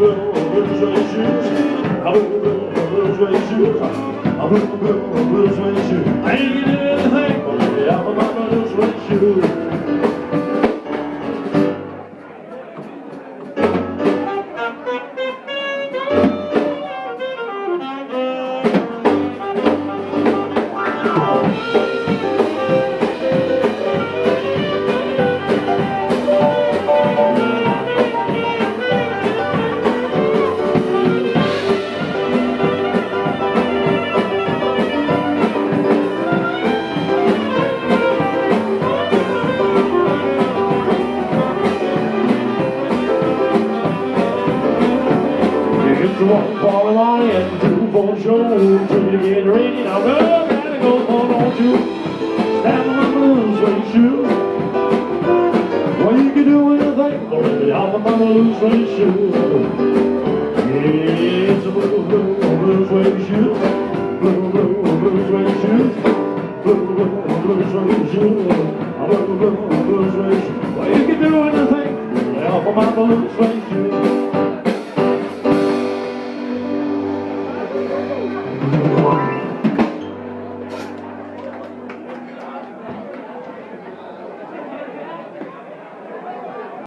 blue suede shoes. I blue suede shoes. I blue suede shoes. I ain't gonna do anything but lay off of my blue suede shoes. One for the money and two for the show. Till you get ready, now girl, gotta go for don't you stand on my blue suede shoe. Well, you can do anything but lay off of my blue suede shoe. Yeah, it's a blue suede shoe. Blue suede shoe. Blue suede shoe. Blue suede shoe. Well, you can do anything but lay off of my blue suede shoe.